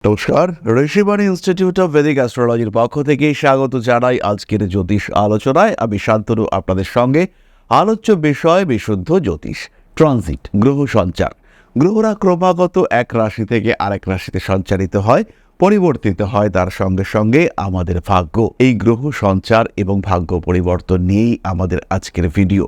নমস্কার, Rishibani institute of Vedic অ্যাস্ট্রোলজির পক্ষ থেকে স্বাগত জানাই আজকের জ্যোতিষ আলোচনায়। আমি শান্তনু আপনাদের সঙ্গে। আলোচ্য বিষয় বিশুদ্ধ জ্যোতিষ, ট্রানজিট, গ্রহ সঞ্চার। গ্রহরা ক্রমাগত এক রাশি থেকে আরেক রাশিতে সঞ্চারিত হয়, পরিবর্তিত হয় তার সঙ্গে সঙ্গে আমাদের ভাগ্য। এই গ্রহ সঞ্চার এবং ভাগ্য পরিবর্তন নিয়েই আমাদের আজকের ভিডিও।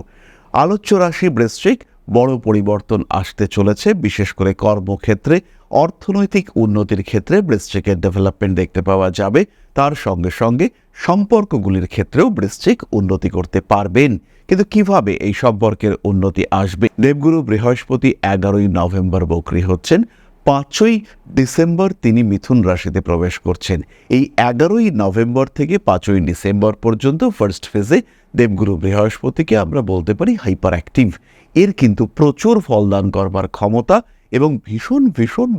আলোচ্য রাশি বৃশ্চিক, বড় পরিবর্তন আসতে চলেছে, বিশেষ করে কর্মক্ষেত্রে, অর্থনৈতিক উন্নতির ক্ষেত্রে বৃশ্চিকের ডেভেলপমেন্ট দেখতে পাওয়া যাবে। তার সঙ্গে সঙ্গে সম্পর্কগুলির ক্ষেত্রেও বৃশ্চিক উন্নতি করতে পারবেন। কিন্তু কিভাবে এই সম্পর্কের উন্নতি আসবে? দেবগুরু বৃহস্পতি 11ই নভেম্বর বক্রী হচ্ছেন, 5ই ডিসেম্বর তিনি মিথুন রাশিতে প্রবেশ করছেন। এই 11ই নভেম্বর থেকে 5ই ডিসেম্বর পর্যন্ত ফার্স্ট ফেজে দেবগুরু বৃহস্পতিকে আমরা বলতে পারি হাইপার অ্যাক্টিভ। এর কিন্তু প্রচুর ফলদান করবার ক্ষমতা এবং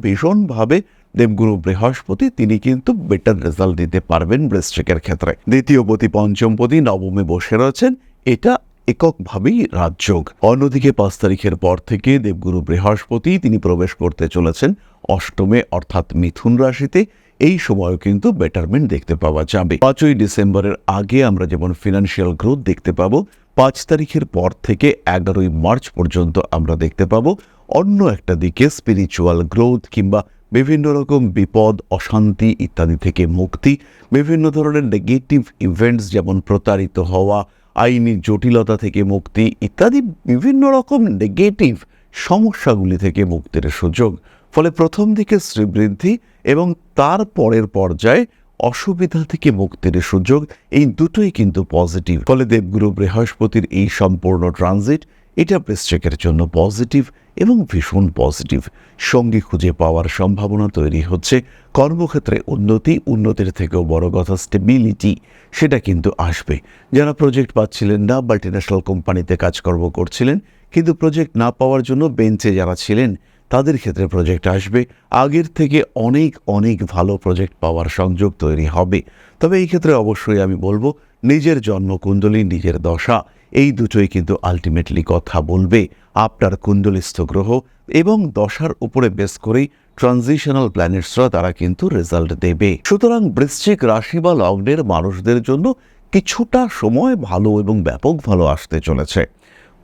ভীষণভাবে দেবগুরু বৃহস্পতি তিনি কিন্তু বেটার রেজাল্ট দিতে পারবেন বৃশ্চিকের ক্ষেত্রে। দ্বিতীয়পতি পঞ্চমপতি নবমে বসে রয়েছেন, এটা এককভাবেই রাজযোগ। অন্যদিকে 5 তারিখের পর থেকে দেবগুরু বৃহস্পতি তিনি প্রবেশ করতে চলেছেন অষ্টমে, অর্থাৎ মিথুন রাশিতে। এই সময়ও কিন্তু বেটারমেন্ট দেখতে পাওয়া যাবে। 5ই ডিসেম্বরের আগে আমরা যেমন ফিনান্সিয়াল গ্রোথ দেখতে পাবো, 5 তারিখের পর থেকে 11ই মার্চ পর্যন্ত আমরা দেখতে পাবো অন্য একটা দিকে স্পিরিচুয়াল গ্রোথ কিংবা বিভিন্ন রকম বিপদ, অশান্তি ইত্যাদি থেকে মুক্তি, বিভিন্ন ধরনের নেগেটিভ ইভেন্টস যেমন প্রতারিত হওয়া, আইনি জটিলতা থেকে মুক্তি ইত্যাদি বিভিন্ন রকম নেগেটিভ সমস্যাগুলি থেকে মুক্তির সুযোগ। ফলে প্রথম দিকে শ্রীবৃদ্ধি এবং তার পরের পর্যায়ে অসুবিধা থেকে মুক্তির সুযোগ, এই দুটোই কিন্তু পজিটিভ। ফলে দেবগুরু বৃহস্পতির এই সম্পূর্ণ ট্রানজিট এটা বৃশ্চিকের জন্য পজিটিভ এবং ভীষণ পজিটিভ। সঙ্গী খুঁজে পাওয়ার সম্ভাবনা তৈরি হচ্ছে, কর্মক্ষেত্রে উন্নতির থেকেও বড় কথা স্টেবিলিটি, সেটা কিন্তু আসবে। যারা প্রজেক্ট পাচ্ছিলেন না, মাল্টিন্যাশনাল কোম্পানিতে কাজকর্ম করছিলেন কিন্তু প্রজেক্ট না পাওয়ার জন্য বেঞ্চে যারা ছিলেন, তাদের ক্ষেত্রে প্রজেক্ট আসবে। আগের থেকে অনেক ভালো প্রজেক্ট পাওয়ার সংযোগ তৈরি হবে। তবে এই ক্ষেত্রে অবশ্যই আমি বলবো নিজের জন্মকুণ্ডলী, নিজের দশা, এই দুটোই কিন্তু আলটিমেটলি কথা বলবে। আপনার কুণ্ডলিস্থ গ্রহ এবং দশার উপরে বেস করেই ট্রানজিশনাল প্ল্যানেটসরা তারা কিন্তু রেজাল্ট দেবে। সুতরাং বৃশ্চিক রাশি বা লগ্নের মানুষদের জন্য কিছুটা সময় ভালো এবং ব্যাপক ভালো আসতে চলেছে।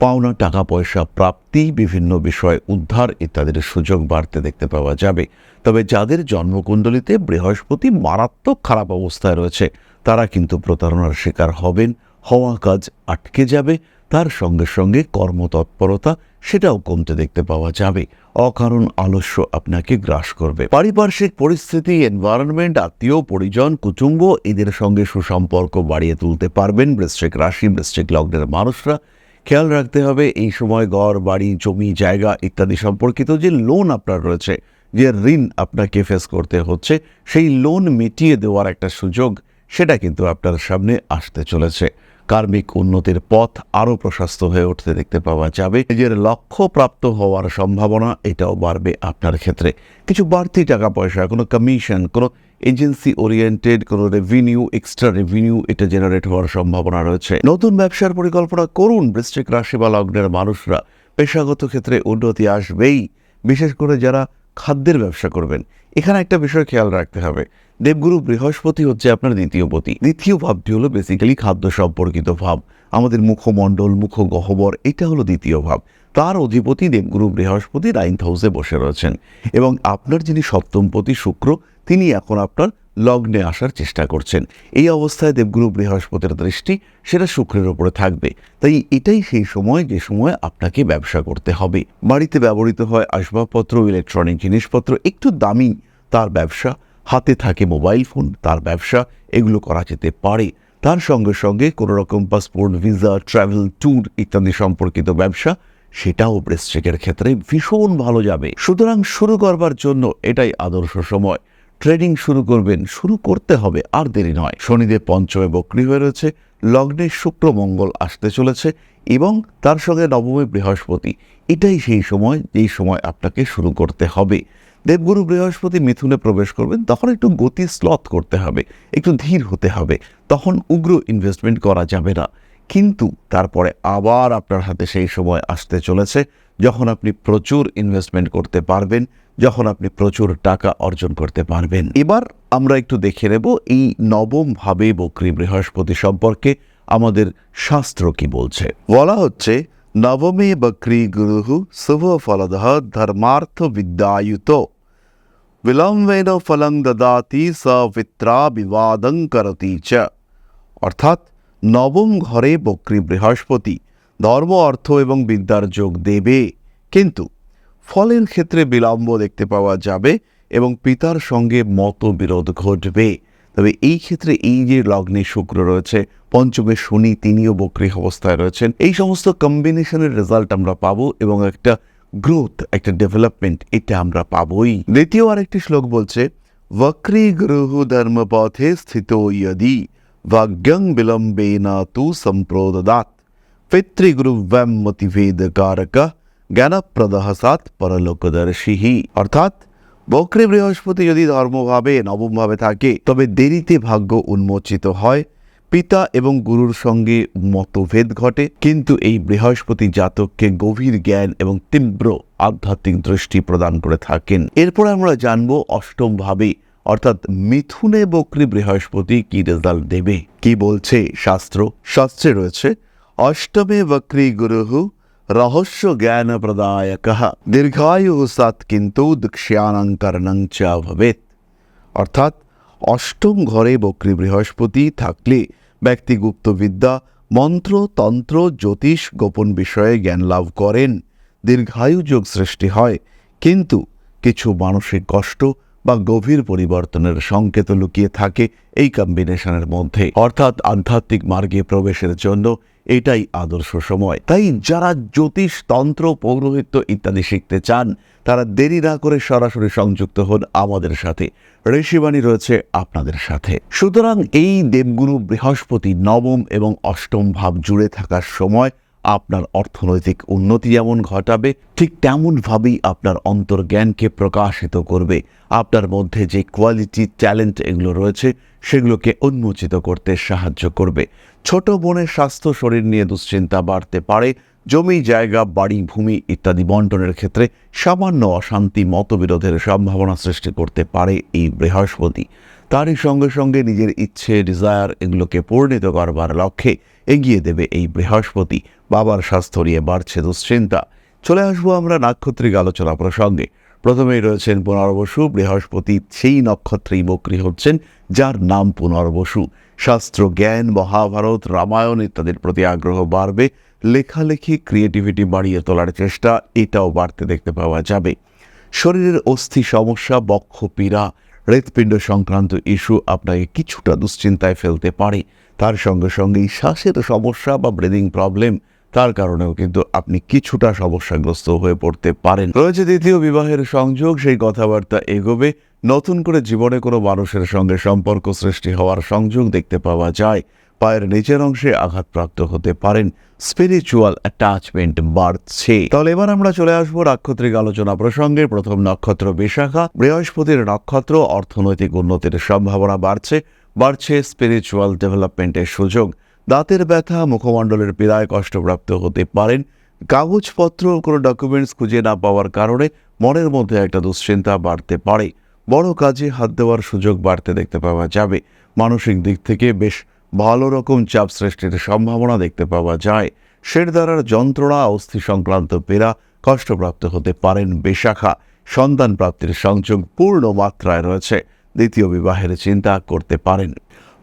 পাওনা টাকা পয়সা প্রাপ্তি, বিভিন্ন বিষয় উদ্ধার ইত্যাদির সুযোগ বাড়তে দেখতে পাওয়া যাবে। তবে যাদের জন্মকুণ্ডলিতে বৃহস্পতি মারাত্মক খারাপ অবস্থায় রয়েছে, তারা কিন্তু প্রতারণার শিকার হবেন, হওয়া কাজ আটকে যাবে। তার সঙ্গে সঙ্গে কর্মতৎপরতা সেটাও কমতে দেখতে পাওয়া যাবে। অকারণ আলস্য আপনাকে গ্রাস করবে। পারিপার্শ্বিক পরিস্থিতি, এনভায়রনমেন্ট, আত্মীয় পরিজন, কুটুম্ব এদের সঙ্গে সুসম্পর্ক বাড়িয়ে তুলতে পারবেন বৃশ্চিক রাশি, বৃশ্চিক লগ্নের মানুষরা। খেয়াল রাখতে হবে এই সময় ঘর, বাড়ি, জমি, জায়গা ইত্যাদি সম্পর্কিত যে লোন আপনার রয়েছে, যে ঋণ আপনাকে ফেস করতে হচ্ছে, সেই লোন মিটিয়ে দেওয়ার একটা সুযোগ সেটা কিন্তু আপনার সামনে আসতে চলেছে। কার্মিক উন্নতির পথ আরও প্রশস্ত হয়ে উঠতে দেখতে পাওয়া যাবে। নিজের লক্ষ্য প্রাপ্ত হওয়ার সম্ভাবনা এটাও বাড়বে আপনার ক্ষেত্রে। কিছু বাড়তি টাকা পয়সা, কোনো কমিশন, কোনো এজেন্সি ওরিয়েন্টেড কোনো রেভিনিউ, এক্সট্রা রেভিনিউ এটা জেনারেট হওয়ার সম্ভাবনা রয়েছে। নতুন ব্যবসার পরিকল্পনা করুন বৃশ্চিক রাশি বা লগ্নের মানুষরা। পেশাগত ক্ষেত্রে উন্নতি আসবেই, বিশেষ করে যারা খাদ্যের ব্যবসা করবেন। এখানে একটা বিষয় খেয়াল রাখতে হবে, দেবগুরু বৃহস্পতি হচ্ছে আপনার দ্বিতীয় ভাবটি হলো বেসিক্যালি খাদ্য সম্পর্কিত ভাব। আমাদের মুখমণ্ডল, মুখগহ্বর এটা হলো দ্বিতীয় ভাব। তার অধিপতি দেবগুরু বৃহস্পতি 9th হাউসে বসে রয়েছেন এবং আপনার যিনি সপ্তমপতি শুক্র, তিনি এখন আপনার লগ্নে আসার চেষ্টা করছেন। এই অবস্থায় দেবগুরু বৃহস্পতির দৃষ্টি সেটা শুক্রের উপরে থাকবে। তাই এটাই সেই সময় যে সময় আপনাকে ব্যবসা করতে হবে। বাড়িতে ব্যবহৃত হয় আসবাবপত্র, ইলেকট্রনিক জিনিসপত্র একটু দামি, তার ব্যবসা। হাতে থাকে মোবাইল ফোন, তার ব্যবসা, এগুলো করা যেতে পারে। তার সঙ্গে সঙ্গে কোনো রকম পাসপোর্ট, ভিসা, ট্রাভেল, ট্যুর ইত্যাদি সম্পর্কিত ব্যবসা, সেটাও বৃশ্চিকের ক্ষেত্রে ভীষণ ভালো যাবে। সুতরাং শুরু করবার জন্য এটাই আদর্শ সময়। ট্রেডিং শুরু করবেন, শুরু করতে হবে, আর দেরি নয়। শনিদেব পঞ্চমে বক্রী হয়ে রয়েছে, লগ্নে শুক্র মঙ্গল আসতে চলেছে এবং তার সঙ্গে নবমে বৃহস্পতি। এটাই সেই সময় যেই সময় আপনাকে শুরু করতে হবে। দেবগুরু বৃহস্পতি মিথুনে প্রবেশ করবেন, তখন একটু গতি স্লথ করতে হবে, একটু ধীর হতে হবে। তখন উগ্র ইনভেস্টমেন্ট করা যাবে না। কিন্তু তারপরে আবার আপনার হাতে সেই সময় আসতে চলেছে যখন আপনি প্রচুর ইনভেস্টমেন্ট করতে পারবেন, যখন আপনি প্রচুর টাকা অর্জন করতে পারবেন। এবার আমরা একটু দেখে নেব এই নবম ভাবে বক্রী বৃহস্পতি সম্পর্কে আমাদের শাস্ত্র কি বলছে। বলা হচ্ছে, নবমে বক্রী গুরু শুভ ফলদঃ ধর্মার্থ বিদ্যায়ুত বিলম্বেন ফলং দদাতি সবিত্রা বিবাদং করতি চ। অর্থাৎ নবম ঘরে বক্রী বৃহস্পতি ধর্ম, অর্থ এবং বিদ্যার যোগ দেবে, কিন্তু ফলের ক্ষেত্রে বিলম্ব দেখতে পাওয়া যাবে এবং পিতার সঙ্গে মতবিরোধ ঘটবে। তবে এই ক্ষেত্রে এই যে লগ্নে শুক্র রয়েছে, পঞ্চমে শনি তিনিও বক্রী অবস্থায় রয়েছেন, এই সমস্ত কম্বিনেশনের রেজাল্ট আমরা পাবো এবং একটা গ্রোথ, একটা ডেভেলপমেন্ট এটা আমরা পাবোই। দ্বিতীয় আরেকটি শ্লোক বলছে, বক্রী গ্রহু ধর্মপথে স্থিত ইয়দি ভাগ্যং বিলম্বেন তু সম্প্রদদাত পিতৃগুরুব্যম মতিভেদ কারক জ্ঞানপ্রদঃ সাৎ পরলোকদর্শী। অর্থাৎ বক্রী বৃহস্পতি যদি ধর্মভাবে নবমভাবে থাকে তবে দেরিতে ভাগ্য উন্মোচিত হয়, পিতা এবং গুরুর সঙ্গে মতভেদ ঘটে, কিন্তু এই বৃহস্পতি জাতককে গভীর জ্ঞান এবং তীব্র আধ্যাত্মিক দৃষ্টি প্রদান করে থাকেন। এরপর আমরা জানব অষ্টম ভাবে অর্থাৎ মিথুনে বক্রী বৃহস্পতি কি রেজাল্ট দেবে, কি বলছে শাস্ত্র। শাস্ত্রে রয়েছে, অষ্টমে বক্রী গুরু রহস্য জ্ঞান প্রদায়ক দীর্ঘায়ু সাৎ কিন্তু দীক্ষানং কর্ণং চ ভবেৎ। অর্থাৎ অষ্টম ঘরে বক্রী বৃহস্পতি থাকলে ব্যক্তি গুপ্তবিদ্যা, মন্ত্র, তন্ত্র, জ্যোতিষ, গোপন বিষয়ে জ্ঞান লাভ করেন, দীর্ঘায়ু যোগ সৃষ্টি হয়, কিন্তু কিছু মানসিক কষ্ট বা গভীর পরিবর্তনের সংকেত লুকিয়ে থাকে এই কম্বিনেশনের মধ্যে। অর্থাৎ আধ্যাত্মিক মার্গে প্রবেশের জন্য এটাই আদর্শ সময়। তাই যারা জ্যোতিষ, তন্ত্র, পৌরোহিত্য ইত্যাদি শিখতে চান তারা দেরি না করে সরাসরি সংযুক্ত হন আমাদের সাথে। ঋষিবাণী রয়েছে আপনাদের সাথে। সুতরাং এই দেবগুরু বৃহস্পতি নবম এবং অষ্টম ভাব জুড়ে থাকার সময় আপনার অর্থনৈতিক উন্নতি যেমন ঘটাবে, ঠিক তেমনভাবেই আপনার অন্তর্জ্ঞানকে প্রকাশিত করবে। আপনার মধ্যে যে কোয়ালিটি, ট্যালেন্ট এগুলো রয়েছে সেগুলোকে উন্মোচিত করতে সাহায্য করবে। ছোট বোনের স্বাস্থ্য, শরীর নিয়ে দুশ্চিন্তা বাড়তে পারে। জমি, জায়গা, বাড়ি, ভূমি ইত্যাদি বন্টনের ক্ষেত্রে সামান্য অশান্তি, মতবিরোধের সম্ভাবনা সৃষ্টি করতে পারে এই বৃহস্পতি। তারই সঙ্গে সঙ্গে নিজের ইচ্ছে, ডিজায়ার এগুলোকে পূর্ণিত করবার লক্ষ্যে এগিয়ে দেবে এই বৃহস্পতি। বাবার স্বাস্থ্য নিয়ে বাড়ছে দুশ্চিন্তা। চলে আসবো আমরা নাক্ষত্রিক আলোচনা প্রসঙ্গে। প্রথমেই রয়েছেন পুনর্বসু। বৃহস্পতি সেই নক্ষত্রেই বক্রী হচ্ছেন যার নাম পুনর্বসু। শাস্ত্র জ্ঞান, মহাভারত, রামায়ণ ইত্যাদির প্রতি আগ্রহ বাড়বে। লেখালেখি, ক্রিয়েটিভিটি বাড়িয়ে তোলার চেষ্টা এটাও বাড়তে দেখতে পাওয়া যাবে। শরীরের অস্থি সমস্যা, বক্ষ পীড়া, হৃৎপিণ্ড সংক্রান্ত ইস্যু আপনাকে কিছুটা দুশ্চিন্তায় ফেলতে পারে। তার সঙ্গে সঙ্গেই শ্বাসের সমস্যা বা ব্রিদিং প্রবলেম, তার কারণেও কিন্তু আপনি কিছুটা সমস্যাগ্রস্ত হয়ে পড়তে পারেন। রয়েছে দ্বিতীয় বিবাহের সংযোগ, সেই কথাবার্তা এগোবে। নতুন করে জীবনে কোনো মানুষের সঙ্গে সম্পর্ক সৃষ্টি হওয়ার সংযোগ দেখতে পাওয়া যায়। পায়ের নিচের অংশে আঘাতপ্রাপ্ত হতে পারেন। স্পিরিচুয়াল অ্যাটাচমেন্ট বাড়ছে। তাহলে এবার আমরা চলে আসবো নাক্ষত্রিক আলোচনা প্রসঙ্গে। প্রথম নক্ষত্র বিশাখা। বৃহস্পতির নক্ষত্র, অর্থনৈতিক উন্নতির সম্ভাবনা বাড়ছে স্পিরিচুয়াল ডেভেলপমেন্টের সুযোগ। দাঁতের ব্যথা, মুখমণ্ডলের পীড়ায় কষ্টপ্রাপ্ত হতে পারেন। কাগজপত্র, কোনো ডকুমেন্টস খুঁজে না পাওয়ার কারণে মনের মধ্যে একটা দুশ্চিন্তা বাড়তে পারে। বড় কাজে হাত দেওয়ার সুযোগ বাড়তে দেখতে পাওয়া যাবে। মানসিক দিক থেকে বেশ ভালো রকম চাপ সৃষ্টির সম্ভাবনা দেখতে পাওয়া যায়। শিরদাঁড়ার যন্ত্রণা, অস্থি সংক্রান্ত পীড়া, কষ্টপ্রাপ্ত হতে পারেন বিশাখা। সন্তান প্রাপ্তির সংযোগ পূর্ণ মাত্রায় রয়েছে। দ্বিতীয় বিবাহের চিন্তা করতে পারেন।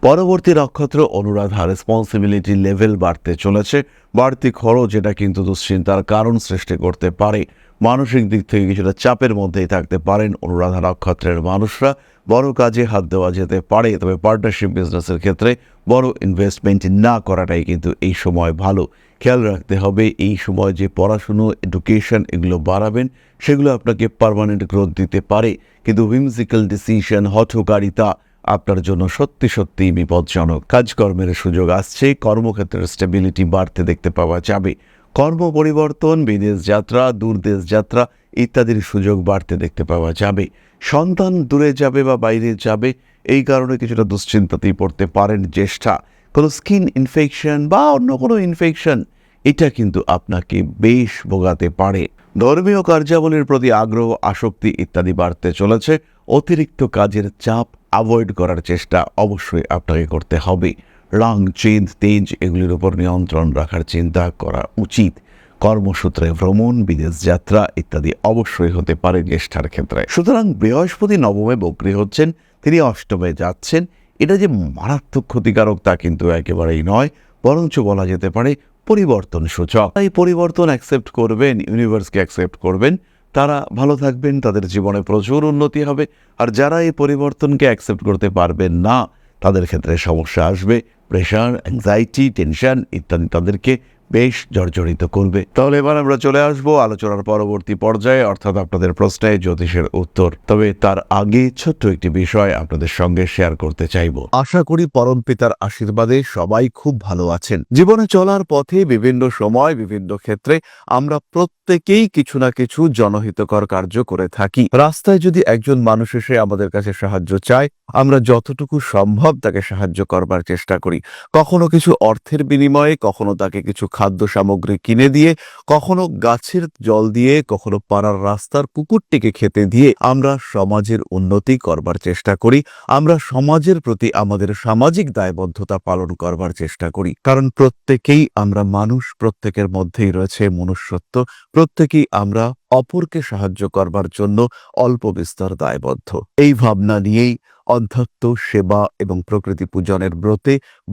পরবর্তী নক্ষত্র অনুরাধা। রেসপন্সিবিলিটি লেভেল বাড়তে চলেছে। বাড়তি খরচ যেটা কিন্তু দুশ্চিন্তার কারণ সৃষ্টি করতে পারে। মানসিক দিক থেকে কিছুটা চাপের মধ্যেই থাকতে পারেন অনুরাধা নক্ষত্রের মানুষরা। বড় কাজে হাত দেওয়া যেতে পারে, তবে পার্টনারশিপ বিজনেসের ক্ষেত্রে বড় ইনভেস্টমেন্ট না করাটাই কিন্তু এই সময় ভালো। খেয়াল রাখতে হবে এই সময় যে পড়াশুনো, এডুকেশন এগুলো বাড়াবেন সেগুলো আপনাকে পার্মানেন্ট গ্রোথ দিতে পারে, কিন্তু হুইমজিক্যাল ডিসিশন, হঠকারিতা আপনার জন্য সত্যি সত্যি বিপজ্জনক। কাজকর্মের সুযোগ আসছে। কর্মক্ষেত্রের স্টেবিলিটি বাড়তে দেখতে পাওয়া যাবে। কর্ম পরিবর্তন, বিদেশ যাত্রা, দূরদেশ যাত্রা ইত্যাদির সুযোগ বাড়তে দেখতে পাওয়া যাবে। সন্তান দূরে যাবে বা বাইরে যাবে, এই কারণে কিছুটা দুশ্চিন্তাতেই পড়তে পারেন জ্যেষ্ঠা। কোনো স্কিন ইনফেকশন বা অন্য কোনো ইনফেকশন এটা কিন্তু আপনাকে বেশ ভোগাতে পারে। ধর্মীয় কার্যাবলীর প্রতি আগ্রহ, আসক্তি ইত্যাদি বাড়তে চলেছে। অতিরিক্ত কাজের চাপ অ্যাভয়েড করার চেষ্টা অবশ্যই আপনাকে করতে হবে। রাগ, জেদ, তেজ এগুলির উপর নিয়ন্ত্রণ রাখার চিন্তা করা উচিত। কর্মসূত্রে ভ্রমণ, বিদেশ যাত্রা ইত্যাদি অবশ্যই হতে পারে জ্যেষ্ঠার ক্ষেত্রে। সুতরাং বৃহস্পতি নবমে বক্রী হচ্ছেন, তিনি অষ্টমে যাচ্ছেন। এটা যে মারাত্মক ক্ষতিকারক তা কিন্তু একেবারেই নয়, বরঞ্চ বলা যেতে পারে পরিবর্তন সূচক। এই পরিবর্তন অ্যাকসেপ্ট করবেন, ইউনিভার্সকে অ্যাকসেপ্ট করবেন, তারা ভালো থাকবেন, তাদের জীবনে প্রচুর উন্নতি হবে। আর যারা এই পরিবর্তনকে অ্যাকসেপ্ট করতে পারবেন না, তাদের ক্ষেত্রে সমস্যা আসবে। প্রেশার, অ্যাংজাইটি, টেনশন ইত্যাদি তাদেরকে বেশ জর্জরিত করবে। তাহলে এবার আমরা চলে আসবো আলোচনার পরবর্তী পর্যায়ে, অর্থাৎ আপনাদের প্রশ্নে জ্যোতিষের উত্তর। তবে তার আগে ছোট্ট একটি বিষয় আপনাদের সঙ্গে শেয়ার করতে চাইব। আশা করি পরম পিতার আশীর্বাদে সবাই খুব ভালো আছেন। জীবনে চলার পথে বিভিন্ন সময় বিভিন্ন ক্ষেত্রে আমরা প্রত্যেকেই কিছু না কিছু জনহিতকর কার্য করে থাকি। রাস্তায় যদি একজন মানুষ এসে আমাদের কাছে সাহায্য চায়, আমরা যতটুকু সম্ভব তাকে সাহায্য করবার চেষ্টা করি। কখনো কিছু অর্থের বিনিময়ে, কখনো তাকে কিছু খাদ্য সামগ্রী কিনে দিয়ে, কখনো গাছের জল দিয়ে, কখনো পাড়ার রাস্তার কুকুরটিকে খেতে দিয়ে আমরা সমাজের উন্নতি করবার চেষ্টা করি। আমরা সমাজের প্রতি আমাদের সামাজিক দায়বদ্ধতা পালন করবার চেষ্টা করি। কারণ প্রত্যেকেই আমরা মানুষ, প্রত্যেকের মধ্যেই রয়েছে মনুষ্যত্ব, প্রত্যেকেই আমরা অপরকে সাহায্য করবার জন্য অল্প বিস্তর দায়বদ্ধ। এই ভাবনা নিয়েই অধ্যাত্ম, সেবা এবং প্রকৃতি পূজনের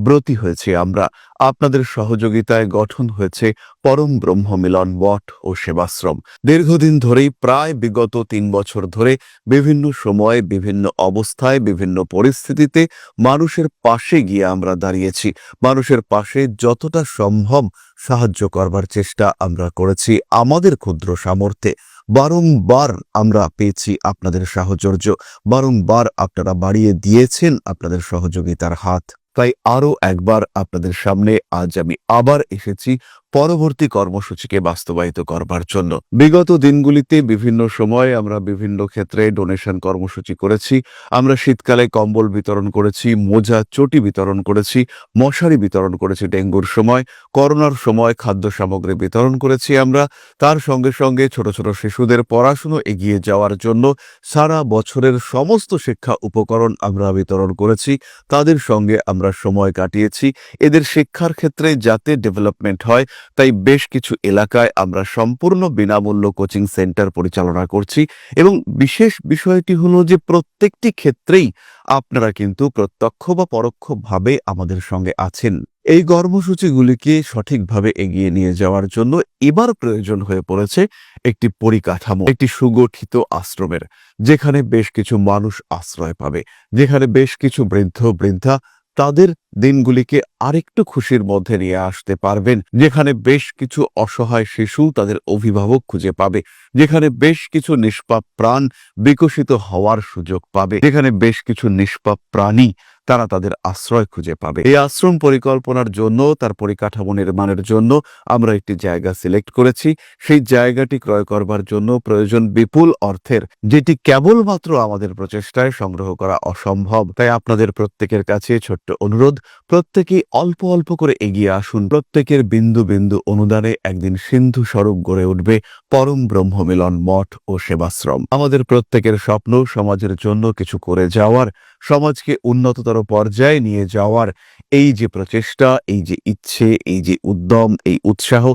ব্রতী হয়েছে আমরা। আপনাদের সহযোগিতায় গঠন হয়েছে পরম ব্রহ্ম মিলন মঠ ও সেবাশ্রম। দীর্ঘদিন ধরেই, প্রায় বিগত 3 বছর ধরে বিভিন্ন সময়ে, বিভিন্ন অবস্থায়, বিভিন্ন পরিস্থিতিতে মানুষের পাশে গিয়ে আমরা দাঁড়িয়েছি। মানুষের পাশে যতটা সম্ভব সাহায্য করবার চেষ্টা আমরা করেছি আমাদের ক্ষুদ্র সামর্থ্যে। বারংবার আমরা পেয়েছি আপনাদের সাহচর্য, বারংবার আপনারা বাড়িয়ে দিয়েছেন আপনাদের সহযোগিতার হাত। তাই আরও একবার আপনাদের সামনে আজ আমি আবার এসেছি পরবর্তী কর্মসূচিকে বাস্তবায়িত করবার জন্য। বিগত দিনগুলিতে বিভিন্ন সময়ে আমরা বিভিন্ন ক্ষেত্রে ডোনেশন কর্মসূচি করেছি। আমরা শীতকালে কম্বল বিতরণ করেছি, মোজা, চটি বিতরণ করেছি, মশারি বিতরণ করেছি ডেঙ্গুর সময়, করোনার সময় খাদ্য সামগ্রী বিতরণ করেছি আমরা। তার সঙ্গে সঙ্গে ছোট ছোট শিশুদের পড়াশুনো এগিয়ে যাওয়ার জন্য সারা বছরের সমস্ত শিক্ষা উপকরণ আমরা বিতরণ করেছি। তাদের সঙ্গে আমরা সময় কাটিয়েছি। এদের শিক্ষার ক্ষেত্রে যাতে ডেভেলপমেন্ট হয়, তাই বেশ কিছু এলাকায় আমরা সম্পূর্ণ বিনামূল্য কোচিং সেন্টার পরিচালনা করছি। এবং বিশেষ বিষয়টি হলো যে প্রত্যেকটি ক্ষেত্রেই আপনারা কিন্তু প্রত্যক্ষ বা পরোক্ষভাবে আমাদের সঙ্গে আছেন। এই কর্মসূচিগুলিকে সঠিকভাবে এগিয়ে নিয়ে যাওয়ার জন্য এবার প্রয়োজন হয়ে পড়েছে একটি পরিকাঠামো, একটি সুগঠিত আশ্রমের, যেখানে বেশ কিছু মানুষ আশ্রয় পাবে, যেখানে বেশ কিছু বৃদ্ধ বৃদ্ধা তাদের দিনগুলিকে আরেকটু খুশির মধ্যে নিয়ে আসতে পারবেন, যেখানে বেশ কিছু অসহায় শিশু তাদের অভিভাবক খুঁজে পাবে, যেখানে বেশ কিছু নিষ্পাপ প্রাণ বিকশিত হওয়ার সুযোগ পাবে, যেখানে বেশ কিছু নিষ্পাপ প্রাণী তারা তাদের আশ্রয় খুঁজে পাবে। এই আশ্রম পরিকল্পনার জন্য, তার পরিকাঠামো নির্মাণের জন্য আমরা একটি জায়গা সিলেক্ট করেছি। সেই জায়গাটি ক্রয় করবার জন্য প্রয়োজন বিপুল অর্থের, যেটি কেবলমাত্র আমাদের প্রচেষ্টায় সংগ্রহ করা অসম্ভব। তাই আপনাদের প্রত্যেকের কাছে ছোট্ট অনুরোধ, প্রত্যেকেই অল্প অল্প করে এগিয়ে আসুন। প্রত্যেকের বিন্দু বিন্দু অনুদানে একদিন সিন্ধু স্বরূপ গড়ে উঠবে পরম ব্রহ্ম মিলন মঠ ও সেবাশ্রম। আমাদের প্রত্যেকের স্বপ্ন সমাজের জন্য কিছু করে যাওয়ার, সমাজকে উন্নততর পর্যায়ে নিয়ে যাওয়ার এই যে প্রচেষ্টা, এই যে ইচ্ছে, এই যে উদ্যম, এই উৎসাহ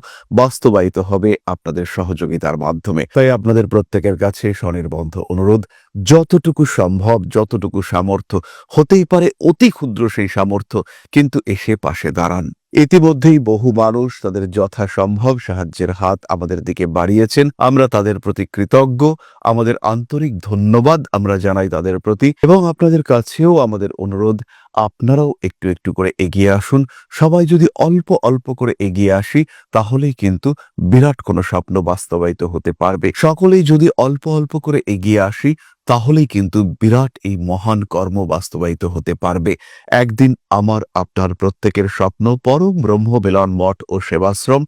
বাস্তবায়িত হবে আপনাদের সহযোগিতার মাধ্যমে। তাই আপনাদের প্রত্যেকের কাছে স্বনির্বন্ধ অনুরোধ, যতটুকু সম্ভব, যতটুকু সামর্থ্য, হতেই পারে অতি ক্ষুদ্র সেই সামর্থ্য, কিন্তু এসে পাশে দাঁড়ান। ইতিমধ্যেই বহু মানুষ তাদের যথাসম্ভব সাহায্যের হাত আমাদের দিকে বাড়িয়েছেন। আমরা তাদের প্রতি কৃতজ্ঞ, আমাদের আন্তরিক ধন্যবাদ আমরা জানাই তাদের প্রতি। এবং আপনাদের কাছেও আমাদের অনুরোধ, আপনারাও একটু একটু করে এগিয়ে আসুন। সবাই যদি অল্প অল্প করে এগিয়ে আসি, তাহলেই কিন্তু বিরাট কোনো স্বপ্ন বাস্তবায়িত হতে পারবে। সকলেই যদি অল্প অল্প করে এগিয়ে আসি, তাহলেই কিন্তু বিরাট এই মহান কর্ম বাস্তবায়িত হতে পারবে। একদিন আমার আপনার প্রত্যেকের স্বপ্ন পরম ব্রহ্ম মিলন মঠ ও সেবাশ্রম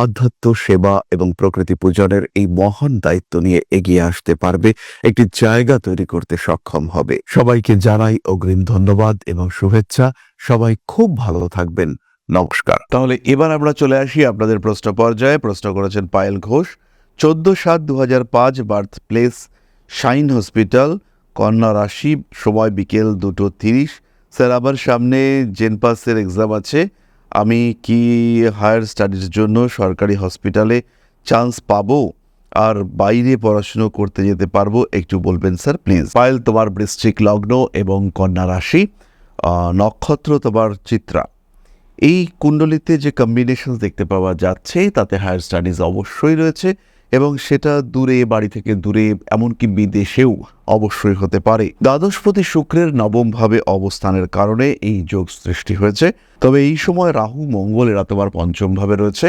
আধ্যাত্ম, সেবা এবং প্রকৃতি পূজনের এই মহান দায়িত্ব নিয়ে এগিয়ে আসতে পারবে, একটি জায়গা তৈরি করতে সক্ষম হবে। সবাইকে জানাই অগ্রিম ধন্যবাদ এবং শুভেচ্ছা। সবাই খুব ভালো থাকবেন। নমস্কার। তাহলে এবার আমরা চলে আসি আপনাদের প্রশ্ন পর্যায়ে। প্রশ্ন করেছেন Payel Ghosh. 14/7/2005 birth place shine hospital, কন্যা রাশি, সময় বিকেল 2:30। স্যার আবার সামনে জেনপাসের এক্সাম আছে, আমি কি হায়ার স্টাডিজের জন্য সরকারি হসপিটালে চান্স পাবো আর বাইরে পড়াশুনো করতে যেতে পারবো, একটু বলবেন স্যার প্লিজ। পায়েল তোমার বৃশ্চিক লগ্ন এবং কন্যা রাশি, নক্ষত্র তোমার চিত্রা। এই কুণ্ডলিতে যে কম্বিনেশন দেখতে পাওয়া যাচ্ছে তাতে হায়ার স্টাডিজ অবশ্যই রয়েছে এবং সেটা দূরে, বাড়ি থেকে দূরে, এমনকি বিদেশেও অবশ্যই হতে পারে। দ্বাদশপতি শুক্রের নবমভাবে অবস্থানের কারণে এই যোগ সৃষ্টি হয়েছে। তবে এই সময় রাহু মঙ্গলেরা তোমার পঞ্চমভাবে রয়েছে।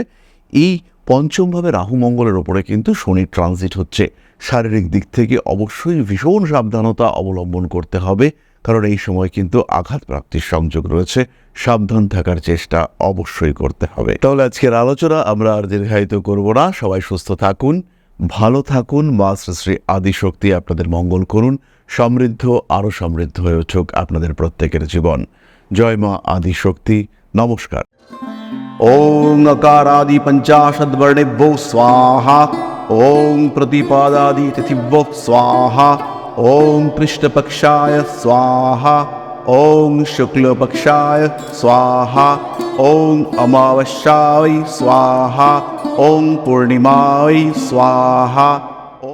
এই পঞ্চমভাবে রাহু মঙ্গলের ওপরে কিন্তু শনির ট্রানজিট হচ্ছে। শারীরিক দিক থেকে অবশ্যই ভীষণ সাবধানতা অবলম্বন করতে হবে, কারণ এই সময় কিন্তু আঘাত প্রাপ্তির সংযোগ রয়েছে। সাবধান থাকার চেষ্টা অবশ্যই করতে হবে। তাহলে আজকের আলোচনা আমরা আর দীর্ঘায়িত করব না। সবাই সুস্থ থাকুন, ভালো থাকুন। মা শ্রী শ্রী আদিশক্তি আপনাদের মঙ্গল করুন, সমৃদ্ধ আরও সমৃদ্ধ হয়ে উঠুক আপনাদের প্রত্যেকের জীবন। জয় মা আদিশক্তি। নমস্কার। ওং अकारादि पंचाशद्वर्णेभ्यो स्वाहा, ओं प्रतिपादादि तिथिभ्यो स्वाहा, ओं कृष्णपक्षाय स्वाहा, ओं शुक्लपक्षाय स्वाहा, ओं अमावस्याय स्वाहा, ओं पूर्णिमाय स्वाहा।